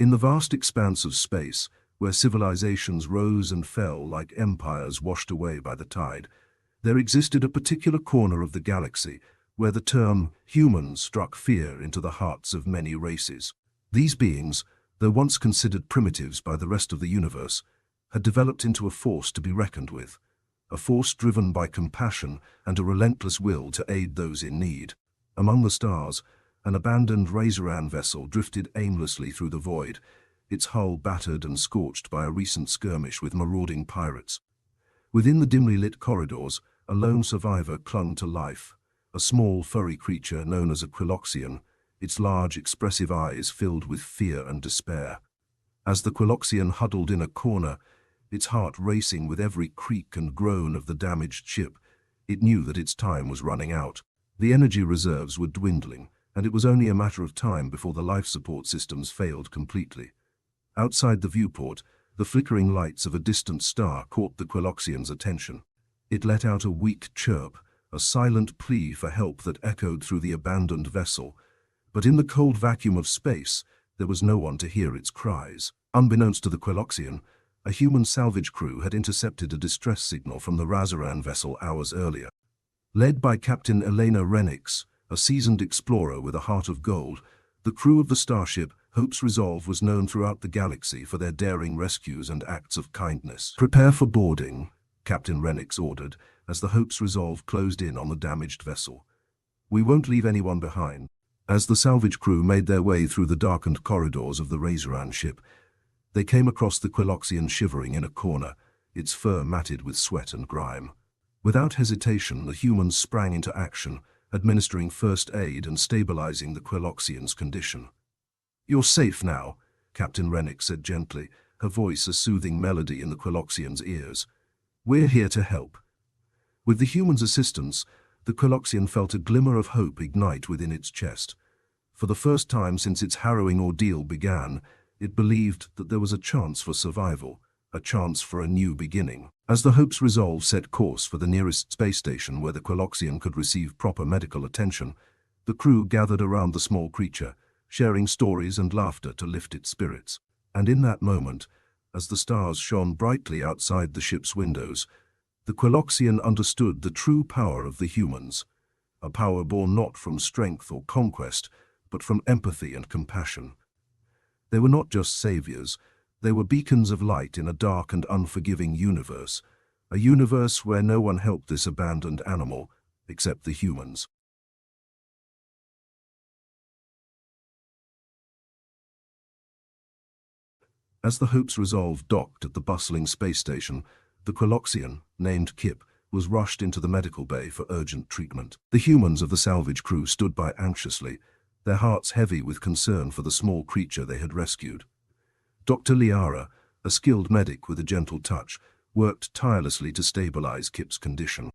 In the vast expanse of space, where civilizations rose and fell like empires washed away by the tide, there existed a particular corner of the galaxy where the term humans struck fear into the hearts of many races. These beings, though once considered primitives by the rest of the universe, had developed into a force to be reckoned with, a force driven by compassion and a relentless will to aid those in need. Among the stars, an abandoned Razoran vessel drifted aimlessly through the void, its hull battered and scorched by a recent skirmish with marauding pirates. Within the dimly lit corridors, a lone survivor clung to life, a small furry creature known as a Quiloxian, its large expressive eyes filled with fear and despair. As the Quiloxian huddled in a corner, its heart racing with every creak and groan of the damaged ship, it knew that its time was running out. The energy reserves were dwindling, and it was only a matter of time before the life support systems failed completely. Outside the viewport, the flickering lights of a distant star caught the Quiloxian's attention. It let out a weak chirp, a silent plea for help that echoed through the abandoned vessel. But in the cold vacuum of space, there was no one to hear its cries. Unbeknownst to the Quiloxian, a human salvage crew had intercepted a distress signal from the Razoran vessel hours earlier. Led by Captain Elena Renix, a seasoned explorer with a heart of gold, the crew of the starship Hope's Resolve was known throughout the galaxy for their daring rescues and acts of kindness. "Prepare for boarding," Captain Renix ordered, as the Hope's Resolve closed in on the damaged vessel. "We won't leave anyone behind." As the salvage crew made their way through the darkened corridors of the Razoran ship, they came across the Quiloxian shivering in a corner, its fur matted with sweat and grime. Without hesitation, the humans sprang into action, administering first aid and stabilizing the Quiloxian's condition. "You're safe now," Captain Rennick said gently, her voice a soothing melody in the Quiloxian's ears. "We're here to help." With the human's assistance, the Quiloxian felt a glimmer of hope ignite within its chest. For the first time since its harrowing ordeal began, it believed that there was a chance for survival, a chance for a new beginning. As the Hope's Resolve set course for the nearest space station where the Quiloxian could receive proper medical attention, the crew gathered around the small creature, sharing stories and laughter to lift its spirits. And in that moment, as the stars shone brightly outside the ship's windows, the Quiloxian understood the true power of the humans, a power born not from strength or conquest, but from empathy and compassion. They were not just saviors, they were beacons of light in a dark and unforgiving universe, a universe where no one helped this abandoned animal, except the humans. As the Hope's Resolve docked at the bustling space station, the Quiloxian, named Kip, was rushed into the medical bay for urgent treatment. The humans of the salvage crew stood by anxiously, their hearts heavy with concern for the small creature they had rescued. Dr. Liara, a skilled medic with a gentle touch, worked tirelessly to stabilize Kip's condition.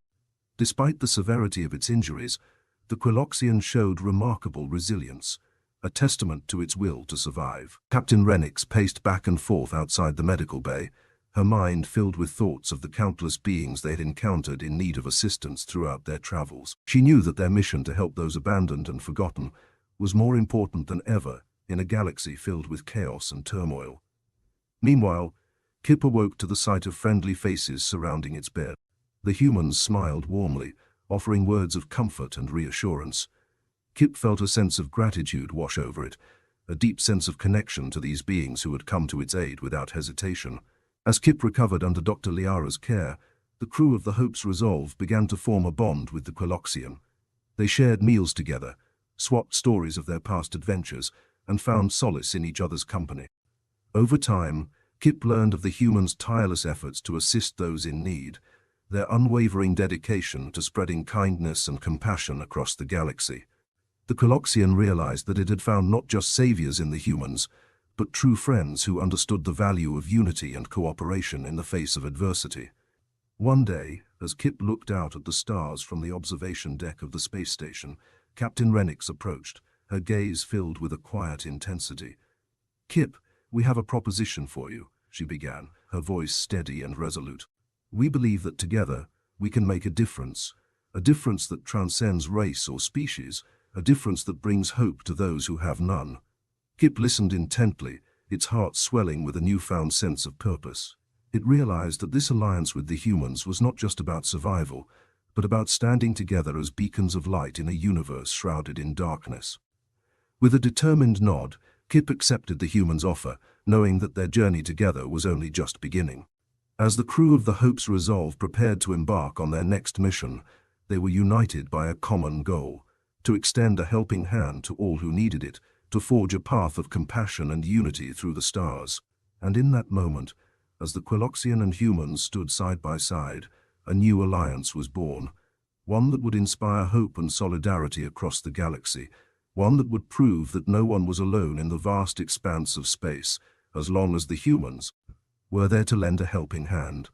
Despite the severity of its injuries, the Quiloxian showed remarkable resilience, a testament to its will to survive. Captain Renix paced back and forth outside the medical bay, her mind filled with thoughts of the countless beings they had encountered in need of assistance throughout their travels. She knew that their mission to help those abandoned and forgotten was more important than ever in a galaxy filled with chaos and turmoil. Meanwhile, Kip awoke to the sight of friendly faces surrounding its bed. The humans smiled warmly, offering words of comfort and reassurance. Kip felt a sense of gratitude wash over it, a deep sense of connection to these beings who had come to its aid without hesitation. As Kip recovered under Dr. Liara's care, the crew of the Hope's Resolve began to form a bond with the Quiloxian. They shared meals together, swapped stories of their past adventures, and found solace in each other's company. Over time, Kip learned of the humans' tireless efforts to assist those in need, their unwavering dedication to spreading kindness and compassion across the galaxy. The Quiloxian realized that it had found not just saviors in the humans, but true friends who understood the value of unity and cooperation in the face of adversity. One day, as Kip looked out at the stars from the observation deck of the space station, Captain Renix approached, her gaze filled with a quiet intensity. "Kip, we have a proposition for you," she began, her voice steady and resolute. "We believe that together, we can make a difference that transcends race or species, a difference that brings hope to those who have none." Kip listened intently, its heart swelling with a newfound sense of purpose. It realized that this alliance with the humans was not just about survival, but about standing together as beacons of light in a universe shrouded in darkness. With a determined nod, Kip accepted the humans' offer, knowing that their journey together was only just beginning. As the crew of the Hope's Resolve prepared to embark on their next mission, they were united by a common goal: to extend a helping hand to all who needed it, to forge a path of compassion and unity through the stars. And in that moment, as the Quiloxian and humans stood side by side, a new alliance was born, one that would inspire hope and solidarity across the galaxy, one that would prove that no one was alone in the vast expanse of space, as long as the humans were there to lend a helping hand.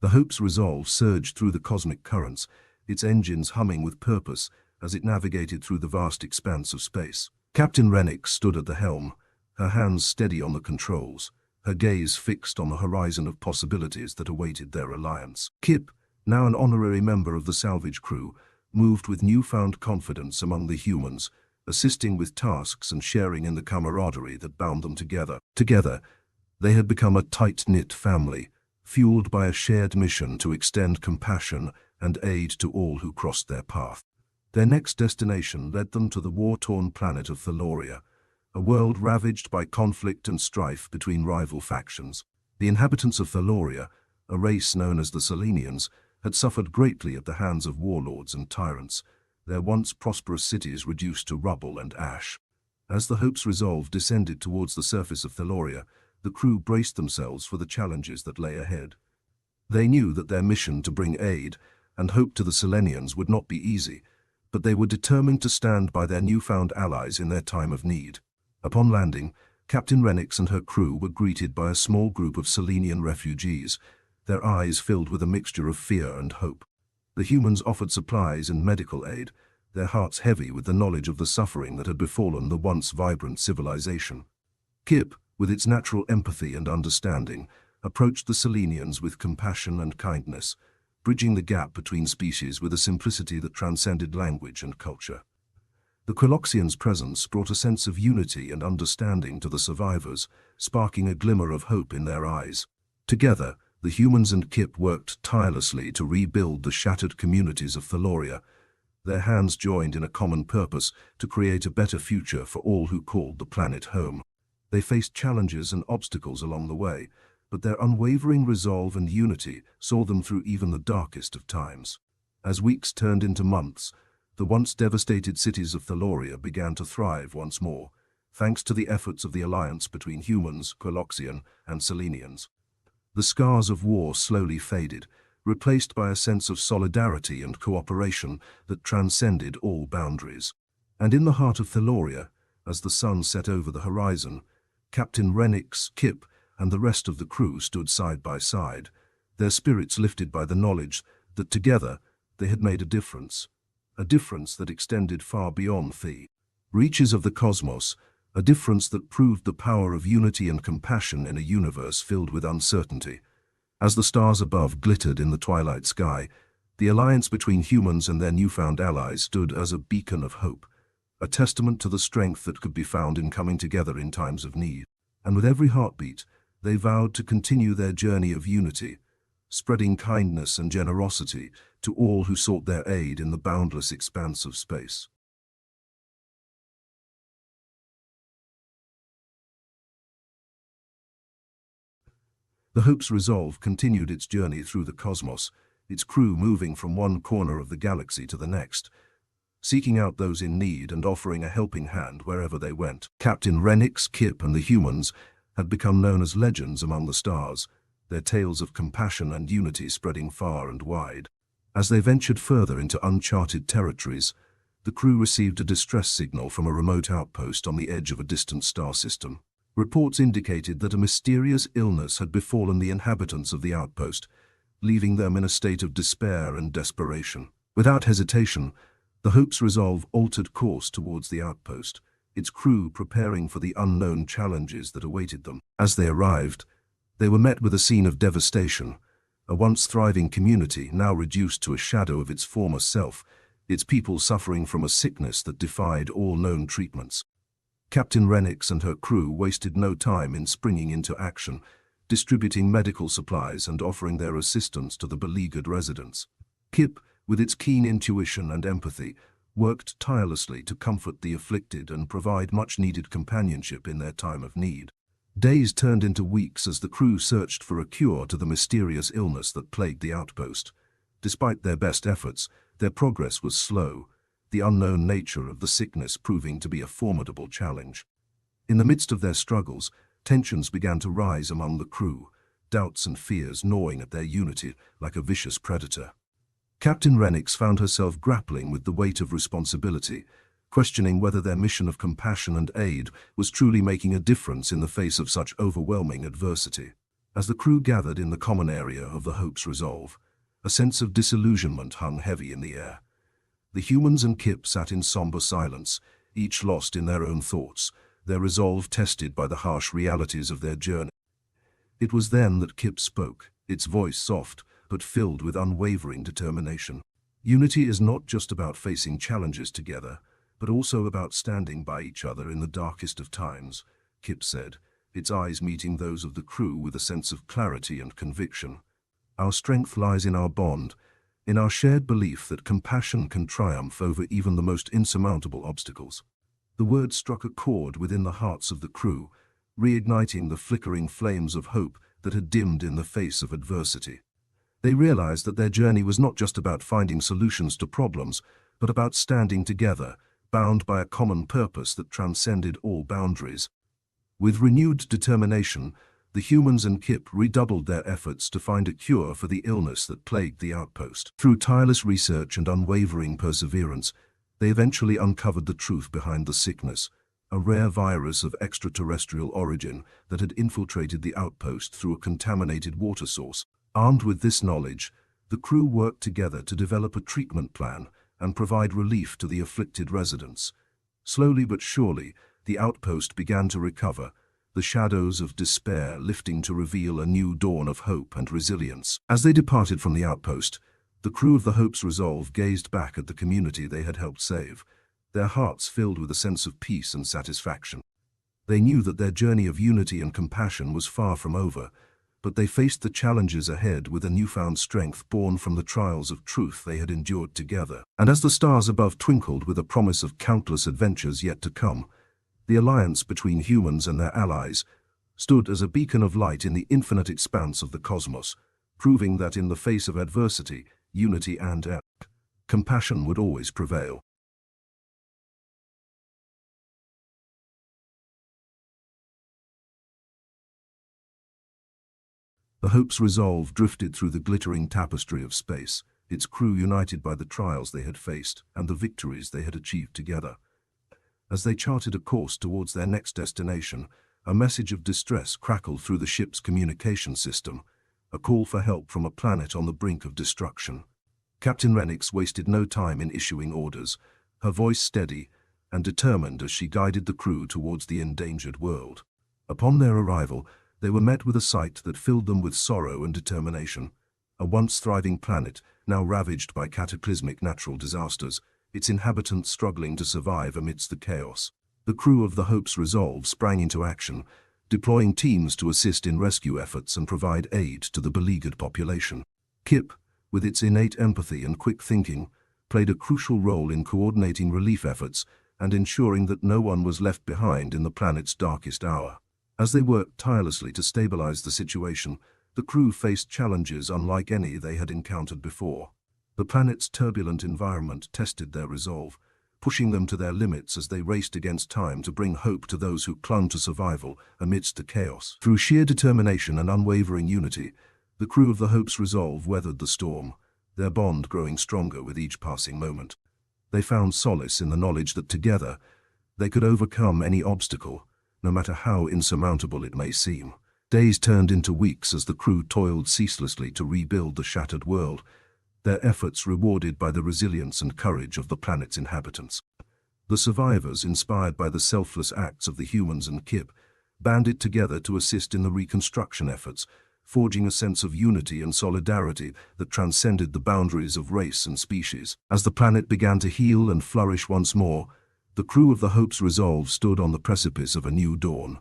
The Hope's Resolve surged through the cosmic currents, its engines humming with purpose as it navigated through the vast expanse of space. Captain Rennick stood at the helm, her hands steady on the controls, her gaze fixed on the horizon of possibilities that awaited their alliance. Kip, now an honorary member of the salvage crew, moved with newfound confidence among the humans, assisting with tasks and sharing in the camaraderie that bound them together. Together, they had become a tight-knit family, fueled by a shared mission to extend compassion and aid to all who crossed their path. Their next destination led them to the war-torn planet of Thaloria, a world ravaged by conflict and strife between rival factions. The inhabitants of Thaloria, a race known as the Selenians, had suffered greatly at the hands of warlords and tyrants, their once prosperous cities reduced to rubble and ash. As the Hope's Resolve descended towards the surface of Thaloria, the crew braced themselves for the challenges that lay ahead. They knew that their mission to bring aid and hope to the Selenians would not be easy, but they were determined to stand by their newfound allies in their time of need. Upon landing, Captain Rennick and her crew were greeted by a small group of Selenian refugees, their eyes filled with a mixture of fear and hope. The humans offered supplies and medical aid, their hearts heavy with the knowledge of the suffering that had befallen the once vibrant civilization. Kip, with its natural empathy and understanding, approached the Selenians with compassion and kindness, bridging the gap between species with a simplicity that transcended language and culture. The Quiloxians' presence brought a sense of unity and understanding to the survivors, sparking a glimmer of hope in their eyes. Together, the humans and Kip worked tirelessly to rebuild the shattered communities of Thaloria, their hands joined in a common purpose to create a better future for all who called the planet home. They faced challenges and obstacles along the way, but their unwavering resolve and unity saw them through even the darkest of times. As weeks turned into months, the once devastated cities of Thaloria began to thrive once more, thanks to the efforts of the alliance between humans, Quiloxian, and Selenians. The scars of war slowly faded, replaced by a sense of solidarity and cooperation that transcended all boundaries. And in the heart of Thaloria, as the sun set over the horizon, Captain Rennick, Kip, and the rest of the crew stood side by side, their spirits lifted by the knowledge that together they had made a difference that extended far beyond the reaches of the cosmos, a difference that proved the power of unity and compassion in a universe filled with uncertainty. As the stars above glittered in the twilight sky, the alliance between humans and their newfound allies stood as a beacon of hope, a testament to the strength that could be found in coming together in times of need. And with every heartbeat, they vowed to continue their journey of unity, spreading kindness and generosity to all who sought their aid in the boundless expanse of space. The Hope's Resolve continued its journey through the cosmos, its crew moving from one corner of the galaxy to the next, seeking out those in need and offering a helping hand wherever they went. Captain Rennick, Kip, and the humans had become known as legends among the stars, their tales of compassion and unity spreading far and wide. As they ventured further into uncharted territories, the crew received a distress signal from a remote outpost on the edge of a distant star system. Reports indicated that a mysterious illness had befallen the inhabitants of the outpost, leaving them in a state of despair and desperation. Without hesitation, the Hope's Resolve altered course towards the outpost, its crew preparing for the unknown challenges that awaited them. As they arrived, they were met with a scene of devastation. A once thriving community, now reduced to a shadow of its former self, its people suffering from a sickness that defied all known treatments. Captain Renix and her crew wasted no time in springing into action, distributing medical supplies and offering their assistance to the beleaguered residents. Kip, with its keen intuition and empathy, worked tirelessly to comfort the afflicted and provide much-needed companionship in their time of need. Days turned into weeks as the crew searched for a cure to the mysterious illness that plagued the outpost. Despite their best efforts, their progress was slow, the unknown nature of the sickness proving to be a formidable challenge. In the midst of their struggles, tensions began to rise among the crew, doubts and fears gnawing at their unity like a vicious predator. Captain Renix found herself grappling with the weight of responsibility, questioning whether their mission of compassion and aid was truly making a difference in the face of such overwhelming adversity. As the crew gathered in the common area of the Hope's Resolve, a sense of disillusionment hung heavy in the air. The humans and Kip sat in somber silence, each lost in their own thoughts, their resolve tested by the harsh realities of their journey. It was then that Kip spoke, its voice soft, but filled with unwavering determination. Unity is not just about facing challenges together, but also about standing by each other in the darkest of times, Kip said, its eyes meeting those of the crew with a sense of clarity and conviction. Our strength lies in our bond, in our shared belief that compassion can triumph over even the most insurmountable obstacles. The words struck a chord within the hearts of the crew, reigniting the flickering flames of hope that had dimmed in the face of adversity. They realized that their journey was not just about finding solutions to problems, but about standing together, bound by a common purpose that transcended all boundaries. With renewed determination, the humans and Kip redoubled their efforts to find a cure for the illness that plagued the outpost. Through tireless research and unwavering perseverance, they eventually uncovered the truth behind the sickness, a rare virus of extraterrestrial origin that had infiltrated the outpost through a contaminated water source. Armed with this knowledge, the crew worked together to develop a treatment plan and provide relief to the afflicted residents. Slowly but surely, the outpost began to recover, the shadows of despair lifting to reveal a new dawn of hope and resilience. As they departed from the outpost, the crew of the Hope's Resolve gazed back at the community they had helped save, their hearts filled with a sense of peace and satisfaction. They knew that their journey of unity and compassion was far from over, but they faced the challenges ahead with a newfound strength born from the trials of truth they had endured together. And as the stars above twinkled with a promise of countless adventures yet to come, the alliance between humans and their allies stood as a beacon of light in the infinite expanse of the cosmos, proving that in the face of adversity, unity and compassion would always prevail. The Hope's Resolve drifted through the glittering tapestry of space, its crew united by the trials they had faced and the victories they had achieved together. As they charted a course towards their next destination, a message of distress crackled through the ship's communication system, a call for help from a planet on the brink of destruction. Captain Renix wasted no time in issuing orders, her voice steady and determined as she guided the crew towards the endangered world. Upon their arrival, they were met with a sight that filled them with sorrow and determination. A once thriving planet, now ravaged by cataclysmic natural disasters, its inhabitants struggling to survive amidst the chaos. The crew of the Hope's Resolve sprang into action, deploying teams to assist in rescue efforts and provide aid to the beleaguered population. Kip, with its innate empathy and quick thinking, played a crucial role in coordinating relief efforts and ensuring that no one was left behind in the planet's darkest hour. As they worked tirelessly to stabilize the situation, the crew faced challenges unlike any they had encountered before. The planet's turbulent environment tested their resolve, pushing them to their limits as they raced against time to bring hope to those who clung to survival amidst the chaos. Through sheer determination and unwavering unity, the crew of the Hope's Resolve weathered the storm, their bond growing stronger with each passing moment. They found solace in the knowledge that together, they could overcome any obstacle, no matter how insurmountable it may seem. Days turned into weeks as the crew toiled ceaselessly to rebuild the shattered world, their efforts rewarded by the resilience and courage of the planet's inhabitants. The survivors, inspired by the selfless acts of the humans and Kip, banded together to assist in the reconstruction efforts, forging a sense of unity and solidarity that transcended the boundaries of race and species. As the planet began to heal and flourish once more, the crew of the Hope's Resolve stood on the precipice of a new dawn,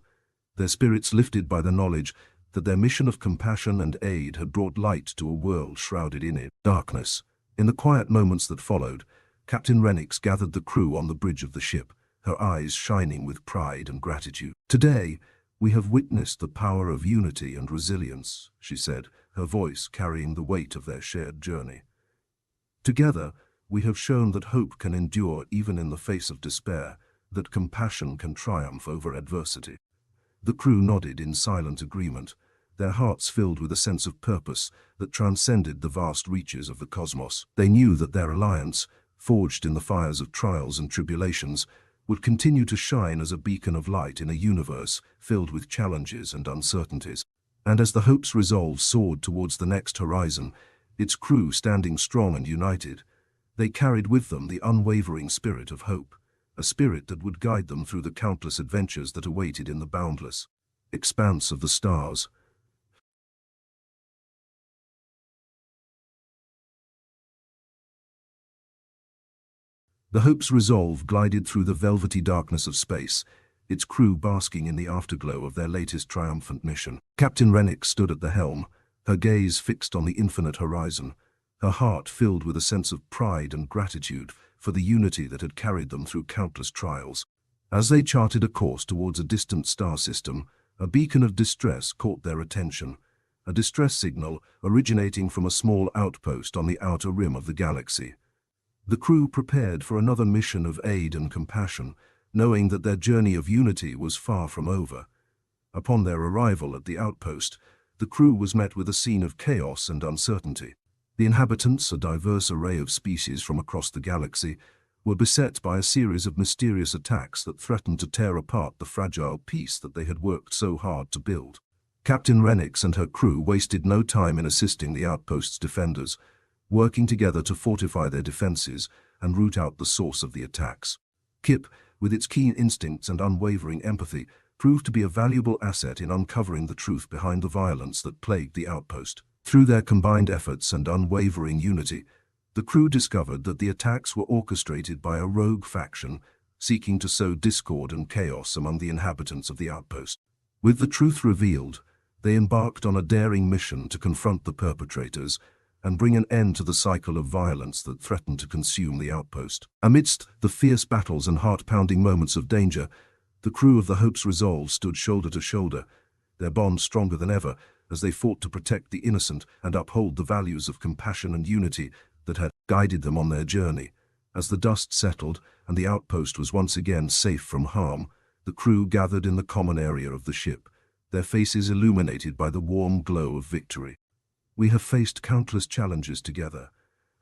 their spirits lifted by the knowledge that their mission of compassion and aid had brought light to a world shrouded in darkness. In the quiet moments that followed, Captain Renix gathered the crew on the bridge of the ship, her eyes shining with pride and gratitude. "Today, we have witnessed the power of unity and resilience," she said, her voice carrying the weight of their shared journey. "Together, we have shown that hope can endure even in the face of despair, that compassion can triumph over adversity." The crew nodded in silent agreement, their hearts filled with a sense of purpose that transcended the vast reaches of the cosmos. They knew that their alliance, forged in the fires of trials and tribulations, would continue to shine as a beacon of light in a universe filled with challenges and uncertainties. And as the Hope's Resolve soared towards the next horizon, its crew standing strong and united, they carried with them the unwavering spirit of hope, a spirit that would guide them through the countless adventures that awaited in the boundless expanse of the stars. The Hope's Resolve glided through the velvety darkness of space, its crew basking in the afterglow of their latest triumphant mission. Captain Renix stood at the helm, her gaze fixed on the infinite horizon, her heart filled with a sense of pride and gratitude for the unity that had carried them through countless trials. As they charted a course towards a distant star system, a beacon of distress caught their attention, a distress signal originating from a small outpost on the outer rim of the galaxy. The crew prepared for another mission of aid and compassion, knowing that their journey of unity was far from over. Upon their arrival at the outpost, the crew was met with a scene of chaos and uncertainty. The inhabitants, a diverse array of species from across the galaxy, were beset by a series of mysterious attacks that threatened to tear apart the fragile peace that they had worked so hard to build. Captain Renix and her crew wasted no time in assisting the outpost's defenders, working together to fortify their defenses and root out the source of the attacks. Kip, with its keen instincts and unwavering empathy, proved to be a valuable asset in uncovering the truth behind the violence that plagued the outpost. Through their combined efforts and unwavering unity, the crew discovered that the attacks were orchestrated by a rogue faction seeking to sow discord and chaos among the inhabitants of the outpost. With the truth revealed, they embarked on a daring mission to confront the perpetrators and bring an end to the cycle of violence that threatened to consume the outpost. Amidst the fierce battles and heart-pounding moments of danger, the crew of the Hope's Resolve stood shoulder to shoulder, their bond stronger than ever as they fought to protect the innocent and uphold the values of compassion and unity that had guided them on their journey. As the dust settled and the outpost was once again safe from harm, the crew gathered in the common area of the ship, their faces illuminated by the warm glow of victory. "We have faced countless challenges together,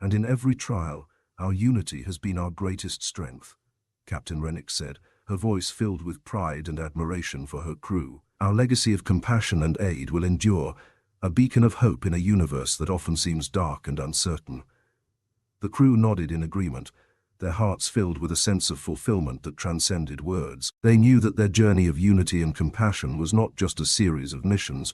and in every trial, our unity has been our greatest strength," Captain Renix said, her voice filled with pride and admiration for her crew. "Our legacy of compassion and aid will endure, a beacon of hope in a universe that often seems dark and uncertain." The crew nodded in agreement, their hearts filled with a sense of fulfillment that transcended words. They knew that their journey of unity and compassion was not just a series of missions,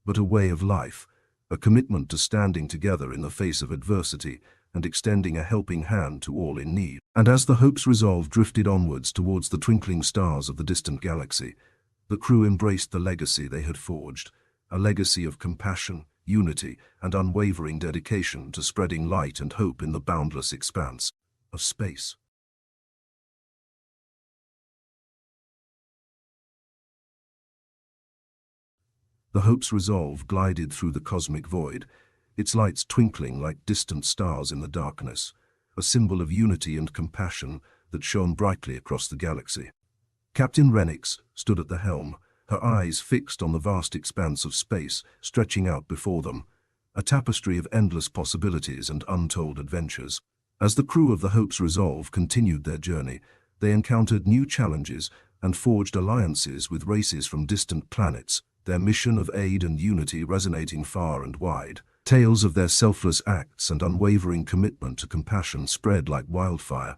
but a way of life, a commitment to standing together in the face of adversity and extending a helping hand to all in need. And as the Hope's Resolve drifted onwards towards the twinkling stars of the distant galaxy, the crew embraced the legacy they had forged, a legacy of compassion, unity, and unwavering dedication to spreading light and hope in the boundless expanse of space. The Hope's Resolve glided through the cosmic void, its lights twinkling like distant stars in the darkness, a symbol of unity and compassion that shone brightly across the galaxy. Captain Renix stood at the helm, her eyes fixed on the vast expanse of space stretching out before them, a tapestry of endless possibilities and untold adventures. As the crew of the Hope's Resolve continued their journey, they encountered new challenges and forged alliances with races from distant planets, their mission of aid and unity resonating far and wide. Tales of their selfless acts and unwavering commitment to compassion spread like wildfire,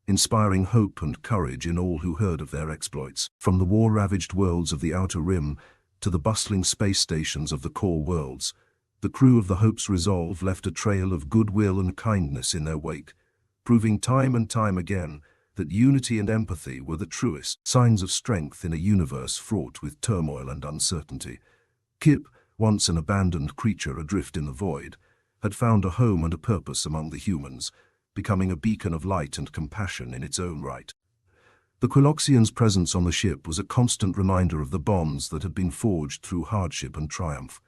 inspiring hope and courage in all who heard of their exploits. From the war-ravaged worlds of the Outer Rim to the bustling space stations of the core worlds, the crew of the Hope's Resolve left a trail of goodwill and kindness in their wake, proving time and time again that unity and empathy were the truest signs of strength in a universe fraught with turmoil and uncertainty. Kip, once an abandoned creature adrift in the void, had found a home and a purpose among the humans, becoming a beacon of light and compassion in its own right. The Quiloxians' presence on the ship was a constant reminder of the bonds that had been forged through hardship and triumph,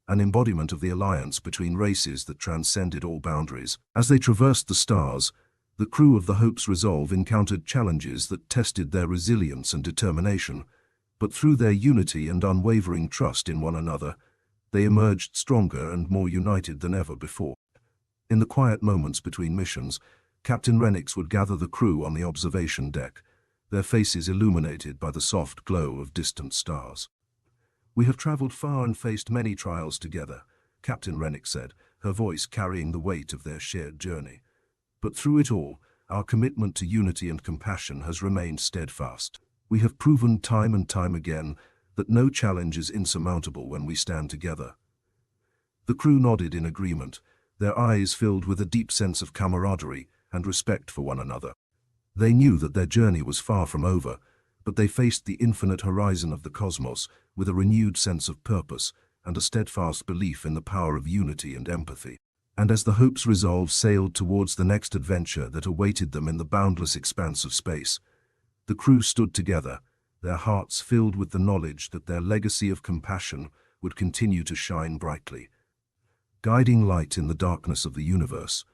an embodiment of the alliance between races that transcended all boundaries. As they traversed the stars, the crew of the Hope's Resolve encountered challenges that tested their resilience and determination, but through their unity and unwavering trust in one another, they emerged stronger and more united than ever before. In the quiet moments between missions, Captain Renix would gather the crew on the observation deck, their faces illuminated by the soft glow of distant stars. "We have traveled far and faced many trials together," Captain Renix said, her voice carrying the weight of their shared journey. "But through it all, our commitment to unity and compassion has remained steadfast. We have proven time and time again that no challenge is insurmountable when we stand together." The crew nodded in agreement, their eyes filled with a deep sense of camaraderie and respect for one another. They knew that their journey was far from over, but they faced the infinite horizon of the cosmos with a renewed sense of purpose and a steadfast belief in the power of unity and empathy. And as the Hope's Resolve sailed towards the next adventure that awaited them in the boundless expanse of space, the crew stood together, their hearts filled with the knowledge that their legacy of compassion would continue to shine brightly, guiding light in the darkness of the universe.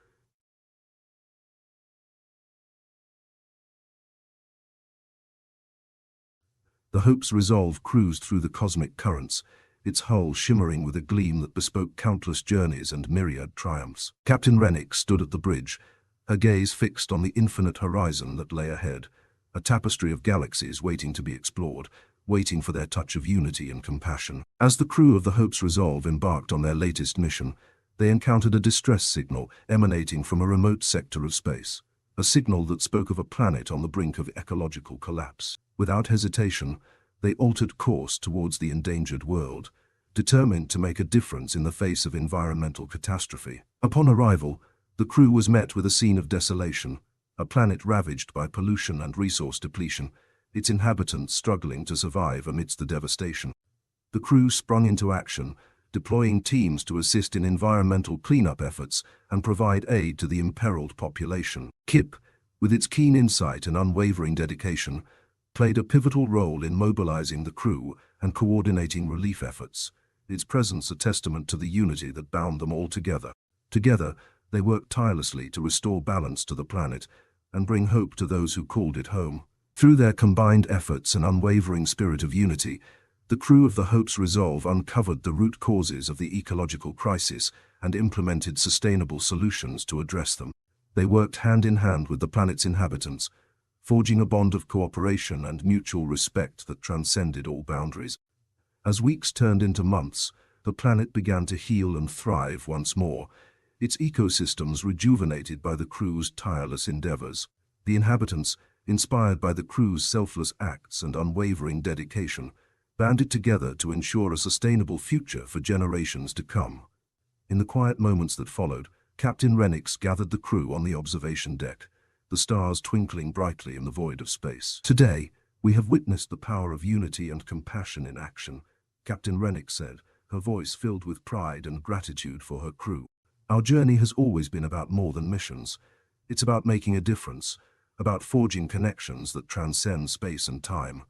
The Hope's Resolve cruised through the cosmic currents, its hull shimmering with a gleam that bespoke countless journeys and myriad triumphs. Captain Renix stood at the bridge, her gaze fixed on the infinite horizon that lay ahead, a tapestry of galaxies waiting to be explored, waiting for their touch of unity and compassion. As the crew of the Hope's Resolve embarked on their latest mission, they encountered a distress signal emanating from a remote sector of space, a signal that spoke of a planet on the brink of ecological collapse. Without hesitation, they altered course towards the endangered world, determined to make a difference in the face of environmental catastrophe. Upon arrival, the crew was met with a scene of desolation, a planet ravaged by pollution and resource depletion, its inhabitants struggling to survive amidst the devastation. The crew sprung into action, deploying teams to assist in environmental cleanup efforts and provide aid to the imperiled population. Kip, with its keen insight and unwavering dedication, played a pivotal role in mobilizing the crew and coordinating relief efforts, its presence a testament to the unity that bound them all together. Together, they worked tirelessly to restore balance to the planet and bring hope to those who called it home. Through their combined efforts and unwavering spirit of unity, the crew of the Hope's Resolve uncovered the root causes of the ecological crisis and implemented sustainable solutions to address them. They worked hand in hand with the planet's inhabitants, forging a bond of cooperation and mutual respect that transcended all boundaries. As weeks turned into months, the planet began to heal and thrive once more, its ecosystems rejuvenated by the crew's tireless endeavors. The inhabitants, inspired by the crew's selfless acts and unwavering dedication, banded together to ensure a sustainable future for generations to come. In the quiet moments that followed, Captain Renix gathered the crew on the observation deck, the stars twinkling brightly in the void of space. "Today, we have witnessed the power of unity and compassion in action," Captain Renix said, her voice filled with pride and gratitude for her crew. "Our journey has always been about more than missions. It's about making a difference, about forging connections that transcend space and time."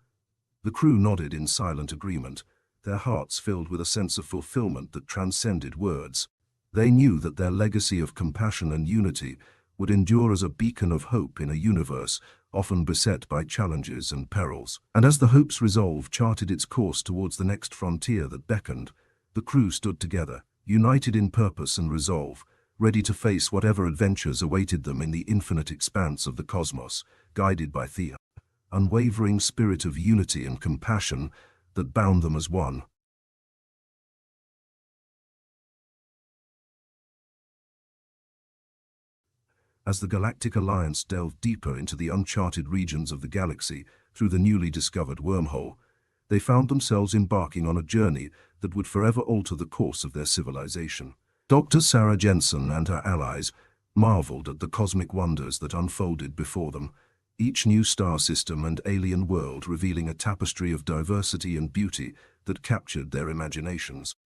The crew nodded in silent agreement, their hearts filled with a sense of fulfillment that transcended words. They knew that their legacy of compassion and unity would endure as a beacon of hope in a universe often beset by challenges and perils. And as the Hope's Resolve charted its course towards the next frontier that beckoned, the crew stood together, united in purpose and resolve, ready to face whatever adventures awaited them in the infinite expanse of the cosmos, guided by the unwavering spirit of unity and compassion that bound them as one. As the Galactic Alliance delved deeper into the uncharted regions of the galaxy through the newly discovered wormhole, they found themselves embarking on a journey that would forever alter the course of their civilization. Dr. Sarah Jensen and her allies marveled at the cosmic wonders that unfolded before them, each new star system and alien world revealing a tapestry of diversity and beauty that captured their imaginations.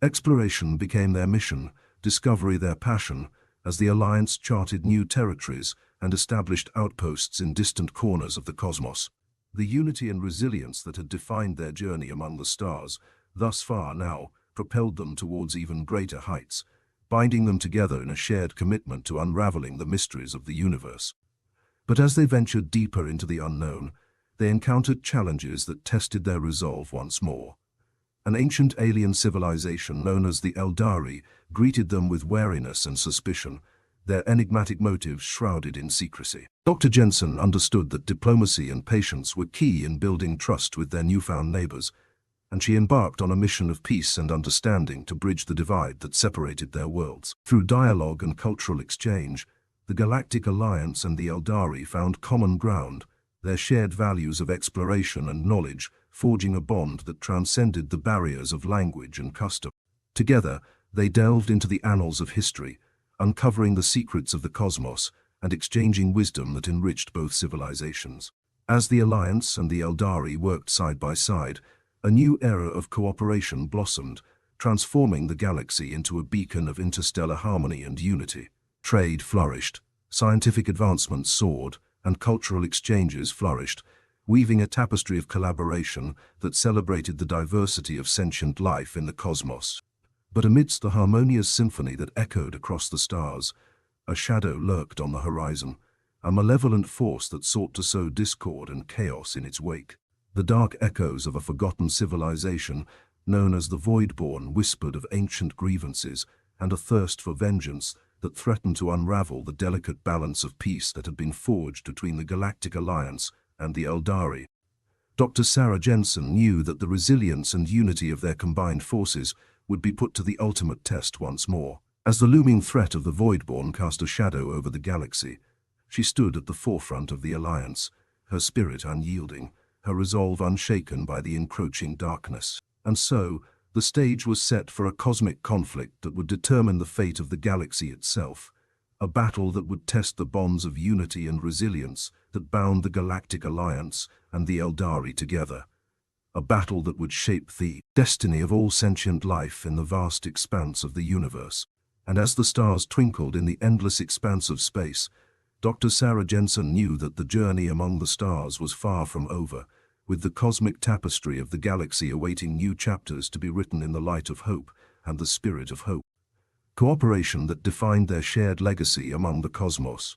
Exploration became their mission, discovery their passion, as the Alliance charted new territories and established outposts in distant corners of the cosmos. The unity and resilience that had defined their journey among the stars, thus far now, propelled them towards even greater heights, binding them together in a shared commitment to unraveling the mysteries of the universe. But as they ventured deeper into the unknown, they encountered challenges that tested their resolve once more. An ancient alien civilization known as the Eldari greeted them with wariness and suspicion, their enigmatic motives shrouded in secrecy. Dr. Jensen understood that diplomacy and patience were key in building trust with their newfound neighbors, and she embarked on a mission of peace and understanding to bridge the divide that separated their worlds. Through dialogue and cultural exchange, the Galactic Alliance and the Eldari found common ground, their shared values of exploration and knowledge forging a bond that transcended the barriers of language and custom. Together, they delved into the annals of history, uncovering the secrets of the cosmos and exchanging wisdom that enriched both civilizations. As the Alliance and the Eldari worked side by side, a new era of cooperation blossomed, transforming the galaxy into a beacon of interstellar harmony and unity. Trade flourished, scientific advancements soared, and cultural exchanges flourished, weaving a tapestry of collaboration that celebrated the diversity of sentient life in the cosmos. But amidst the harmonious symphony that echoed across the stars, a shadow lurked on the horizon, a malevolent force that sought to sow discord and chaos in its wake. The dark echoes of a forgotten civilization, known as the Voidborn, whispered of ancient grievances and a thirst for vengeance that threatened to unravel the delicate balance of peace that had been forged between the Galactic Alliance and the Eldari. Dr. Sarah Jensen knew that the resilience and unity of their combined forces would be put to the ultimate test once more. As the looming threat of the Voidborn cast a shadow over the galaxy, she stood at the forefront of the Alliance, her spirit unyielding, her resolve unshaken by the encroaching darkness. And so, the stage was set for a cosmic conflict that would determine the fate of the galaxy itself, a battle that would test the bonds of unity and resilience that bound the Galactic Alliance and the Eldari together, a battle that would shape the destiny of all sentient life in the vast expanse of the universe. And as the stars twinkled in the endless expanse of space, Dr. Sarah Jensen knew that the journey among the stars was far from over, with the cosmic tapestry of the galaxy awaiting new chapters to be written in the light of hope and the spirit of hope. Cooperation that defined their shared legacy among the cosmos.